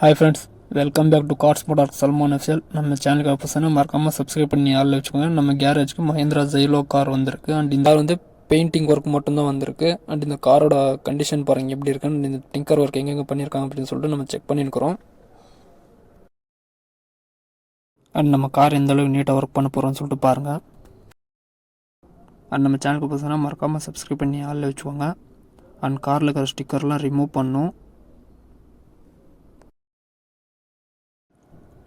Hi friends, welcome back to cars motor Salman official. நம்ம சேனலுக்கு புதுசாக மறக்காமல் சப்ஸ்கிரைப் பண்ணி ஆளில் வச்சுக்கோங்க. நம்ம கேரேஜுக்கு மஹேந்திரா ஜெயிலோ கார் வந்திருக்கு. அண்ட் இந்த கார் வந்து பெயிண்டிங் ஒர்க் மட்டும்தான் வந்திருக்கு. அண்ட் இந்த காரோட கண்டிஷன் பாருங்கள் எப்படி இருக்குன்னு, இந்த டிங்கர் ஒர்க் எங்கெங்கே பண்ணியிருக்காங்க அப்படின்னு சொல்லிட்டு நம்ம செக் பண்ணியிருக்கிறோம். அண்ட் நம்ம கார் எந்த அளவுக்கு நீட்டாக ஒர்க் பண்ண போகிறோம்னு சொல்லிட்டு பாருங்கள். அண்ட் நம்ம சேனலுக்கு புதுசாக மறக்காமல் சப்ஸ்கிரைப் பண்ணி ஆளில் வச்சுக்கோங்க. அண்ட் காரில் இருக்கிற ஸ்டிக்கர்லாம் ரிமூவ் பண்ணும்.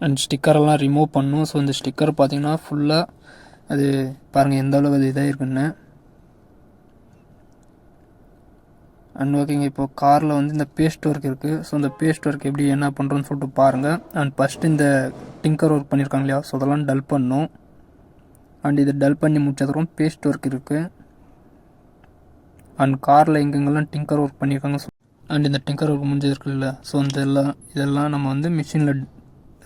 அண்ட் ஸ்டிக்கரெல்லாம் ரிமூவ் பண்ணும். ஸோ இந்த ஸ்டிக்கர் பார்த்திங்கன்னா ஃபுல்லாக அது பாருங்கள் எந்த அளவுக்கு அது இதாக இருக்குன்னு. அண்ட் ஓகேங்க, இப்போ காரில் வந்து இந்த பேஸ்ட் ஒர்க் இருக்குது. ஸோ இந்த பேஸ்ட் ஒர்க் எப்படி என்ன பண்ணுறோன்னு சொல்லிட்டு பாருங்கள். அண்ட் ஃபஸ்ட்டு இந்த டிங்கர் ஒர்க் பண்ணியிருக்காங்க இல்லையா, ஸோ அதெல்லாம் டல் பண்ணும். அண்ட் இது டல் பண்ணி முடிச்சதுக்கப்புறம் பேஸ்ட் ஒர்க் இருக்குது. அண்ட் காரில் எங்கெங்கெல்லாம் டிங்கர் ஒர்க் பண்ணியிருக்காங்க. அண்ட் இந்த டிங்கர் ஒர்க் முடிஞ்சதுக்குல்ல, ஸோ இந்த இதெல்லாம் நம்ம வந்து மிஷினில்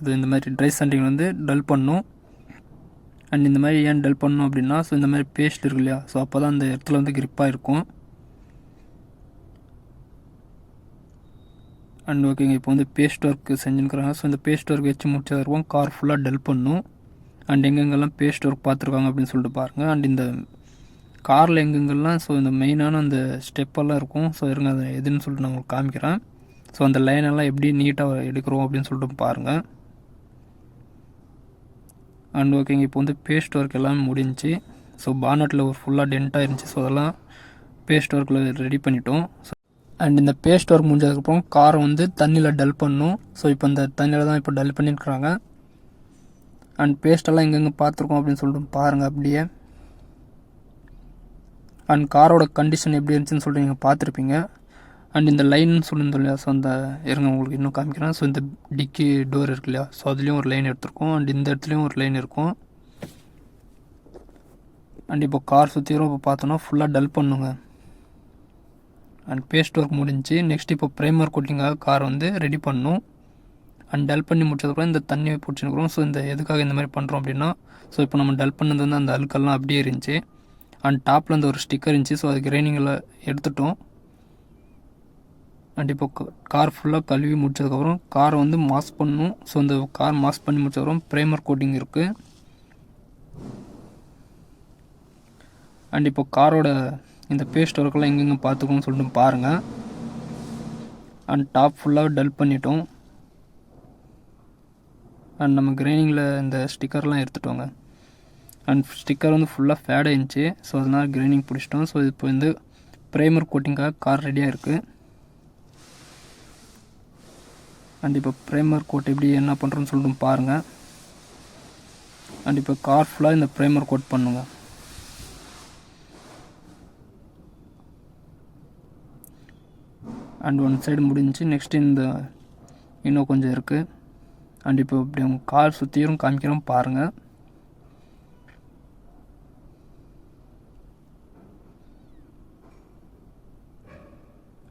இது இந்த மாதிரி ட்ரை சண்டிங் வந்து டல் பண்ணும். அண்ட் இந்த மாதிரி ஏன் டல் பண்ணும் அப்படின்னா, ஸோ இந்த மாதிரி பேஸ்ட் இருக்கு இல்லையா, ஸோ அப்போ தான் அந்த இடத்துல வந்து கிரிப்பாக இருக்கும். அண்ட் ஓகேங்க, இப்போ வந்து பேஸ்ட் ஒர்க் செஞ்சுருக்குறாங்க. ஸோ இந்த பேஸ்ட் ஒர்க் வச்சு முடிச்சதுக்கும் கார் ஃபுல்லாக டல் பண்ணும். அண்ட் எங்கெங்கெல்லாம் பேஸ்ட் ஒர்க் பார்த்துருக்காங்க அப்படின்னு சொல்லிட்டு பாருங்கள். அண்ட் இந்த காரில் எங்கெங்கெல்லாம் ஸோ இந்த மெயினான அந்த ஸ்டெப்பெல்லாம் இருக்கும். ஸோ இருங்க, அதை எதுன்னு சொல்லிட்டு நான் உங்களுக்கு காமிக்கிறேன். ஸோ அந்த லைனெல்லாம் எப்படி நீட்டாக எடுக்கிறோம் அப்படின்னு சொல்லிட்டு பாருங்கள். அண்ட் ஓகேங்க, இப்போ வந்து பேஸ்ட் ஒர்க் எல்லாம் முடிஞ்சு. ஸோ பானட்டில் ஒரு ஃபுல்லாக டென்ட்டாக இருந்துச்சு. ஸோ அதெல்லாம் பேஸ்ட் ஒர்க்கில் ரெடி பண்ணிட்டோம். அண்ட் இந்த பேஸ்ட் ஒர்க் முடிஞ்சதுக்கப்புறம் காரை வந்து தண்ணியில் டல் பண்ணும். ஸோ இப்போ இந்த தண்ணியில் தான் இப்போ டல் பண்ணியிருக்கிறாங்க. அண்ட் பேஸ்டெல்லாம் எங்கெங்கே பார்த்துருக்கோம் அப்படின்னு சொல்லிட்டு பாருங்கள் அப்படியே. அண்ட் காரோட கண்டிஷன் எப்படி இருந்துச்சுன்னு சொல்லிட்டு நீங்கள் பார்த்துருப்பீங்க. அண்ட் இந்த லைன்னு சொல்லியிருந்தோம் இல்லையா, ஸோ அந்த இருங்க உங்களுக்கு இன்னும் காமிக்கிறேன். ஸோ இந்த டிக்கி டோர் இருக்கு இல்லையா, ஸோ அதுலேயும் ஒரு லைன் எடுத்துருக்கோம். அண்ட் இந்த இடத்துலையும் ஒரு லைன் இருக்கும். அண்ட் இப்போ கார் சுற்றியும் இப்போ பார்த்தோன்னா ஃபுல்லாக டல் பண்ணுங்க. அண்ட் பேஸ்ட் ஒர்க் முடிஞ்சு. நெக்ஸ்ட் இப்போ ப்ரைமர் கோட்டிங்காக கார் வந்து ரெடி பண்ணும். அண்ட் டல் பண்ணி முடிச்சதுக்கப்புறம் இந்த தண்ணியை பிடிச்சிருக்கிறோம். ஸோ இந்த எதுக்காக இந்த மாதிரி பண்ணுறோம் அப்படின்னா, ஸோ இப்போ நம்ம டல் பண்ணது வந்து அந்த அழுக்கெல்லாம் அப்படியே இருந்துச்சு. அண்ட் டாப்பில் அந்த ஒரு ஸ்டிக்கர் இருந்துச்சு. ஸோ அது கிரைனிங்கில் எடுத்துட்டோம். அண்ட் இப்போ கார் ஃபுல்லாக கழுவி முடிச்சதுக்கப்புறம் காரை வந்து மாஸ் பண்ணணும். ஸோ இந்த கார் மாஸ் பண்ணி முடிச்சதுக்கப்புறம் ப்ரைமர் கோட்டிங் இருக்குது. அண்ட் இப்போ காரோட இந்த பேஸ்ட் ஒர்க்கெல்லாம் எங்கெங்கே பார்த்துக்கணும்னு சொல்லிட்டு பாருங்கள். அண்ட் டாப் ஃபுல்லாக டல் பண்ணிட்டோம். அண்ட் நம்ம கிரைனிங்கில் இந்த ஸ்டிக்கர்லாம் எடுத்துட்டோங்க. அண்ட் ஸ்டிக்கர் வந்து ஃபுல்லாக ஃபேட் ஆயிடுச்சு. ஸோ அதனால் கிரைனிங் பிடிச்சிட்டோம். ஸோ இப்போ வந்து ப்ரைமர் கோட்டிங்காக கார் ரெடியாக இருக்குது. அண்ட் இப்போ ப்ரைமர் கோட் எப்படி என்ன பண்ணுறோன்னு சொல்லிட்டு பாருங்கள். அண்ட் இப்போ கார் ஃபுல்லாக இந்த ப்ரைமர் கோட் பண்ணுங்க. அண்ட் ஒன் சைடு முடிஞ்சு. நெக்ஸ்ட்டு இந்த இன்னும் கொஞ்சம் இருக்குது. அண்ட் இப்போ இப்படி உங்கள் கார் சுற்றியும் காமிக்கிறோம் பாருங்கள்.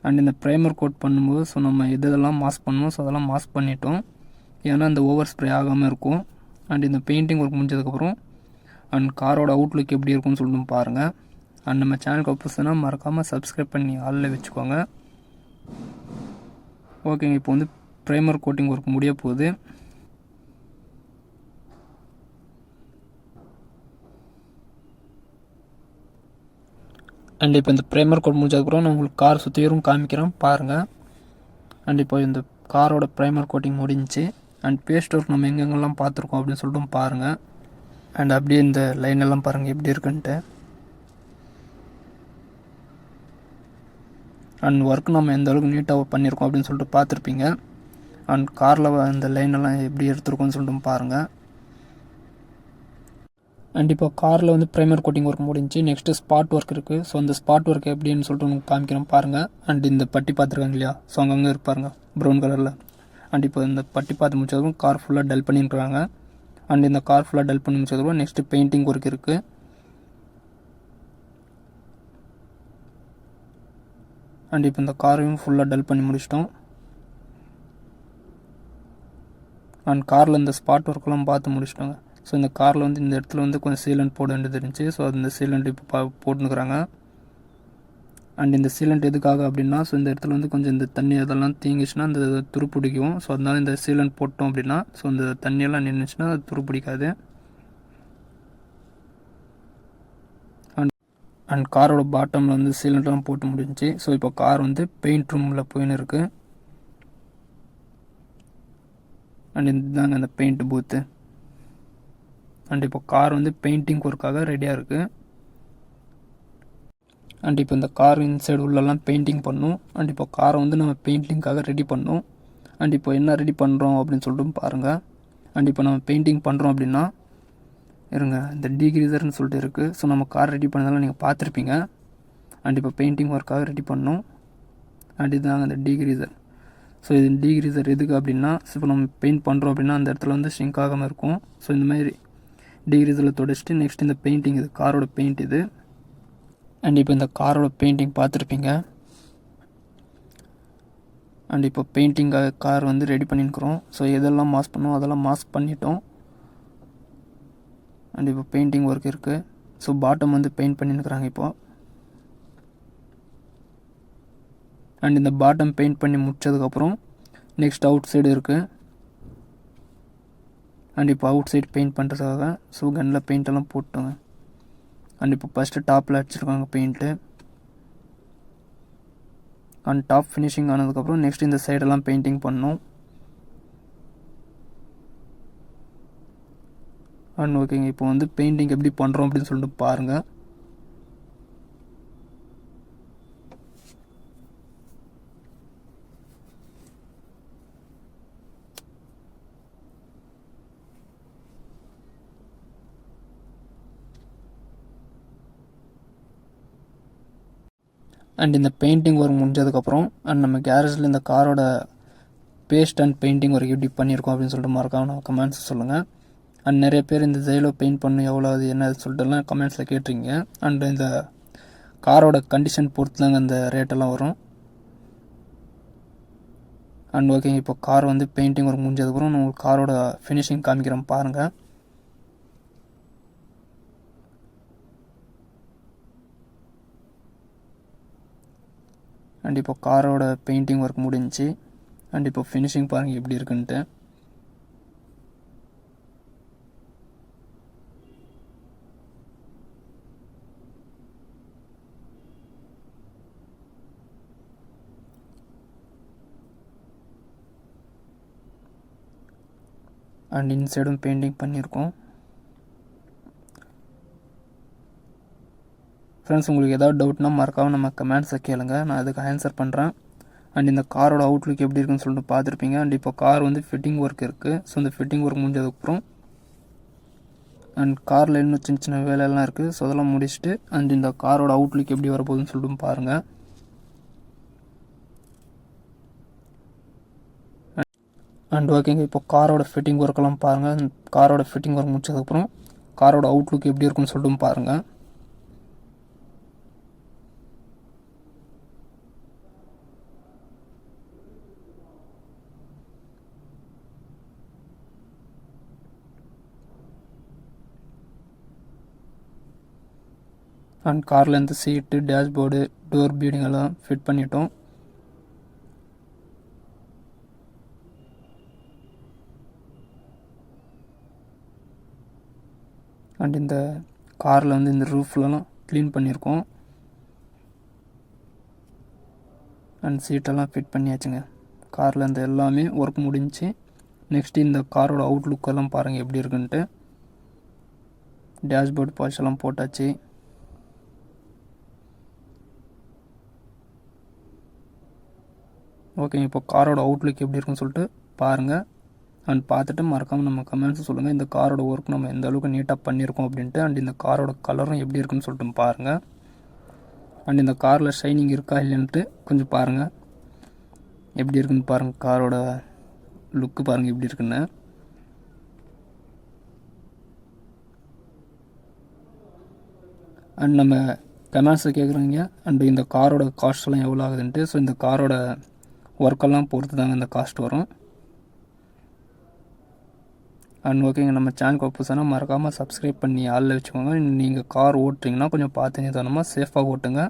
அண்ட் இந்த ப்ரைமர் கோட் பண்ணும்போது ஸோ நம்ம இதெல்லாம் மாஸ்க் பண்ணணும். ஸோ அதெல்லாம் மாஸ்க் பண்ணிட்டோம், ஏன்னா இந்த ஓவர் ஸ்ப்ரே ஆகாமல் இருக்கும். அண்ட் இந்த பெயிண்டிங் ஒர்க் முடிஞ்சதுக்கப்புறம் அண்ட் காரோட அவுட்லுக் எப்படி இருக்குன்னு சொல்லிட்டு பாருங்கள். அண்ட் நம்ம சேனலுக்கு புதுசுனா மறக்காமல் சப்ஸ்கிரைப் பண்ணி ஆளில் வச்சுக்கோங்க. ஓகேங்க, இப்போ வந்து ப்ரைமர் கோட்டிங் ஒர்க் முடிய போகுது. அண்ட் இப்போ இந்த ப்ரைமர் கோட் முடிஞ்சதுக்கப்புறம் நான் உங்களுக்கு கார் சுற்றியும் காமிக்கிறேன் பாருங்கள். அண்ட் இப்போ இந்த காரோட ப்ரைமர் கோட்டிங் முடிஞ்சு. அண்ட் பேஸ்ட் ஒர்க் நம்ம எங்கெங்கெல்லாம் பார்த்துருக்கோம் அப்படின்னு சொல்லிட்டு பாருங்கள். அண்ட் அப்படியே இந்த லைன் எல்லாம் பாருங்கள் எப்படி இருக்குன்ட்டு. அண்ட் ஒர்க் நம்ம எந்த அளவுக்கு நீட்டாக பண்ணியிருக்கோம் அப்படின்னு சொல்லிட்டு பார்த்துருப்பீங்க. அண்ட் காரில் இந்த லைனெல்லாம் எப்படி எடுத்துருக்கோன்னு சொல்லிட்டு பாருங்கள். அண்ட் இப்போ காரில் வந்து ப்ரைமர் கோட்டிங் ஒர்க் முடிஞ்சு. நெக்ஸ்ட்டு ஸ்பாட் ஒர்க் இருக்குது. ஸோ அந்த ஸ்பாட் ஒர்க் எப்படின்னு சொல்லிட்டு உங்களுக்கு காமிக்கிறேன் பாருங்கள். அண்ட் இந்த பட்டி பார்த்துருக்காங்க இல்லையா, ஸோ அங்கங்கே இருப்பாருங்க ப்ரௌன் கலரில். அண்ட் இப்போ இந்த பட்டி பார்த்து முடிச்சதுக்கும் கார் ஃபுல்லாக டல் பண்ணியிருக்காங்க. அண்ட் இந்த கார் ஃபுல்லாக டல் பண்ணி முடிச்சதுக்கும் நெக்ஸ்ட்டு பெயிண்டிங் ஒர்க் இருக்குது. அண்ட் இப்போ இந்த காரையும் ஃபுல்லாக டல் பண்ணி முடிச்சிட்டோம். அண்ட் காரில் இந்த ஸ்பாட் ஒர்க்கெல்லாம் பார்த்து முடிச்சிட்டோங்க. ஸோ இந்த காரில் வந்து இந்த இடத்துல வந்து கொஞ்சம் சீலண்ட் போட வேண்டியது இருந்துச்சு. ஸோ அந்த சீலண்ட் இப்போ போட்டுனுக்குறாங்க. அண்ட் இந்த சீலண்ட் எதுக்காக அப்படின்னா, ஸோ இந்த இடத்துல வந்து கொஞ்சம் இந்த தண்ணி அதெல்லாம் தேங்கிச்சுன்னா அந்த துருப்பிடிக்கும். ஸோ அதனால இந்த சீலண்ட் போட்டோம் அப்படின்னா, ஸோ இந்த தண்ணியெல்லாம் நின்றுச்சுன்னா அது துருப்பிடிக்காது. அண்ட் காரோட பாட்டமில் வந்து சீலண்ட்லாம் போட்டு முடிஞ்சிச்சு. ஸோ இப்போ கார் வந்து பெயிண்ட் ரூமில் போயின்னு இருக்குது. அண்ட் இதுதாங்க அந்த பெயிண்ட் பூத்து. அண்ட் இப்போ கார் வந்து பெயிண்டிங் ஒர்க்காக ரெடியாக இருக்குது. அண்ட் இப்போ இந்த கார் இன்சைடு உள்ளெல்லாம் பெயிண்டிங் பண்ணும். அண்ட் இப்போ காரை வந்து நம்ம பெயிண்டிங்காக ரெடி பண்ணோம். அண்ட் இப்போ என்ன ரெடி பண்ணுறோம் அப்படின்னு சொல்லிட்டு பாருங்கள். அண்ட் இப்போ நம்ம பெயிண்டிங் பண்ணுறோம் அப்படின்னா இருங்க, இந்த டீக்ரீசர்னு சொல்லிட்டு இருக்குது. ஸோ நம்ம கார் ரெடி பண்ணதெல்லாம் நீங்கள் பார்த்துருப்பீங்க. அண்ட் இப்போ பெயிண்டிங் ஒர்க்காக ரெடி பண்ணோம். அண்ட் இதுதாங்க அந்த டீக்ரீசர். ஸோ இது டீக்ரீசர் எதுக்கு அப்படின்னா, இப்போ நம்ம பெயிண்ட் பண்ணுறோம் அப்படின்னா அந்த இடத்துல வந்து ஷிங்க் ஆகாமல் இருக்கும். ஸோ இந்த மாதிரி டீக்ரீசரில் தொடச்சிட்டு நெக்ஸ்ட் இந்த பெயிண்டிங், இது காரோட பெயிண்ட் இது. அண்ட் இப்போ இந்த காரோட பெயிண்டிங் பார்த்துருப்பீங்க. அண்ட் இப்போ பெயிண்டிங்காக கார் வந்து ரெடி பண்ணியிருக்கிறோம். ஸோ எதெல்லாம் மாஸ்க் பண்ணோம் அதெல்லாம் மாஸ்க் பண்ணிட்டோம். அண்ட் இப்போ பெயிண்டிங் ஒர்க் இருக்குது. ஸோ பாட்டம் வந்து பெயிண்ட் பண்ணியிருக்கிறாங்க இப்போது. அண்ட் இந்த பாட்டம் பெயிண்ட் பண்ணி முடிச்சதுக்கப்புறம் நெக்ஸ்ட் அவுட் சைடு இருக்குது. அண்ட் இப்போ அவுட் சைடு பெயிண்ட் பண்ணுறதுக்காக ஸோ கன்னில் பெயிண்டெல்லாம் போட்டோங்க. அண்ட் இப்போ ஃபஸ்ட்டு டாப்பில் அடிச்சிருக்காங்க பெயிண்ட்டு. அண்ட் டாப் ஃபினிஷிங் ஆனதுக்கப்புறம் நெக்ஸ்ட் இந்த சைடெல்லாம் பெயிண்டிங் பண்ணோம். அண்ட் ஓகேங்க, இப்போ வந்து பெயிண்டிங் எப்படி பண்ணுறோம் அப்படின்னு சொல்லிட்டு பாருங்கள். அண்ட் இந்த பெயிண்டிங் ஒர்க் முடிஞ்சதுக்கப்புறம் அண்ட் நம்ம கேரேஜில் இந்த காரோட பேஸ்ட் அண்ட் பெயிண்டிங் ஒர்க் எப்படி பண்ணியிருக்கோம் அப்படின்னு சொல்லிட்டு மறக்காம நம்ம கமெண்ட்ஸ் சொல்லுங்கள். அண்ட் நிறைய பேர் இந்த ஜெயிலோ பெயிண்ட் பண்ணணும் எவ்வளோ அது என்ன சொல்லிட்டுலாம் கமெண்ட்ஸில் கேட்டிருக்கீங்க. அண்ட் இந்த காரோட கண்டிஷன் பொறுத்து தாங்க அந்த ரேட்டெல்லாம் வரும். அண்ட் ஓகேங்க, இப்போ கார் வந்து பெயிண்டிங் ஒர்க் முடிஞ்சதுக்கப்புறம் நான் உங்களுக்கு காரோட ஃபினிஷிங் காமிக்கிறேன் பாருங்கள். அண்ட் இப்போ காரோட பெயிண்டிங் ஒர்க் முடிஞ்சு. அண்ட் இப்போ ஃபினிஷிங் பாருங்கள் எப்படி இருக்குன்ட்டு. அண்ட் இன்சைடும் பெயிண்டிங் பண்ணியிருக்கோம். ஃப்ரெண்ட்ஸ், உங்களுக்கு ஏதாவது டவுட்னா மறக்காமல் நம்ம கமெண்ட்ஸை கேளுங்க, நான் அதுக்கு ஆன்சர் பண்ணுறேன். அண்ட் இந்த காரோட அவுட்லுக் எப்படி இருக்குன்னு சொல்லிட்டு பார்த்துருப்பீங்க. அண்ட் இப்போ கார் வந்து ஃபிட்டிங் ஒர்க் இருக்குது. ஸோ இந்த ஃபிட்டிங் ஒர்க் முடிஞ்சதுக்கப்புறம் அண்ட் காரில் இன்னும் சின்ன சின்ன வேலையெல்லாம் இருக்குது. ஸோ அதெல்லாம் முடிச்சுட்டு அண்ட் இந்த காரோட அவுட்லுக் எப்படி வரப்போகுதுன்னு சொல்லிட்டு பாருங்கள். அண்ட் ஓகேங்க, இப்போ காரோட ஃபிட்டிங் ஒர்க்கெல்லாம் பாருங்கள். காரோட ஃபிட்டிங் ஒர்க் முடிச்சதுக்கப்புறம் காரோட அவுட்லுக் எப்படி இருக்குன்னு சொல்லிட்டு பாருங்கள். அண்ட் காரில் இந்த சீட்டு, டேஷ்போர்டு, டோர் பீடிங் எல்லாம் ஃபிட் பண்ணிட்டோம். அண்ட் இந்த காரில் வந்து இந்த ரூஃப்லலாம் க்ளீன் பண்ணியிருக்கோம். அண்ட் சீட்டெல்லாம் ஃபிட் பண்ணியாச்சுங்க. காரில் இந்த எல்லாமே ஒர்க் முடிஞ்சு. நெக்ஸ்ட்டு இந்த காரோட அவுட்லுக்கெல்லாம் பாருங்கள் எப்படி இருக்குன்ட்டு. டேஷ்போர்டு பாலிஷ் எல்லாம் போட்டாச்சு. ஓகே, இப்போ காரோட அவுட்லுக் எப்படி இருக்குன்னு சொல்லிட்டு பாருங்கள். அண்ட் பார்த்துட்டு மறக்காமல் நம்ம கமெண்ட்ஸ் சொல்லுங்கள், இந்த காரோட ஒர்க் நம்ம எந்த அளவுக்கு நீட்டாக பண்ணியிருக்கோம் அப்படின்ட்டு. அண்ட் இந்த காரோட கலரும் எப்படி இருக்குன்னு சொல்லிட்டு பாருங்கள். அண்ட் இந்த காரில் ஷைனிங் இருக்கா இல்லைன்ட்டு கொஞ்சம் பாருங்கள், எப்படி இருக்குன்னு பாருங்கள். காரோட லுக்கு பாருங்கள் எப்படி இருக்குன்னு. அண்ட் நம்ம கமெண்ட்ஸை கேட்குறீங்க அண்டு இந்த காரோட காஸ்ட்லாம் எவ்வளோ ஆகுதுன்ட்டு. ஸோ இந்த காரோட ஒர்க்கெல்லாம் பொறுத்து தாங்க இந்த காஸ்ட் வரும். அண்ட் ஓகேங்க, நம்ம சேனலுக்கு புதுசானா மறக்காமல் சப்ஸ்கிரைப் பண்ணி ஆளில் வச்சுக்கோங்க. நீங்கள் கார் ஓட்டுறீங்கன்னா கொஞ்சம் பார்த்து நிதானமாக சேஃபாக ஓட்டுங்க.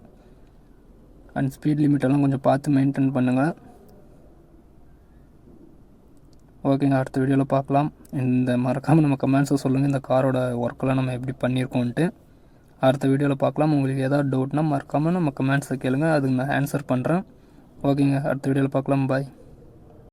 அண்ட் ஸ்பீட் லிமிட்டெல்லாம் கொஞ்சம் பார்த்து மெயின்டைன் பண்ணுங்கள். ஓகேங்க, அடுத்த வீடியோவில் பார்க்கலாம். இந்த மறக்காமல் நம்ம கமெண்ட்ஸை சொல்லுங்கள், இந்த காரோட ஒர்க்கெல்லாம் நம்ம எப்படி பண்ணியிருக்கோன்ட்டு. அடுத்த வீடியோவில் பார்க்கலாம். உங்களுக்கு ஏதாவது டவுட்னா மறக்காமல் நம்ம கமெண்ட்ஸை கேளுங்க, அதுக்கு நான் ஆன்சர் பண்ணுறேன். ஓகேங்க, அடுத்த வீடியோவில் பார்க்கலாம். பாய்.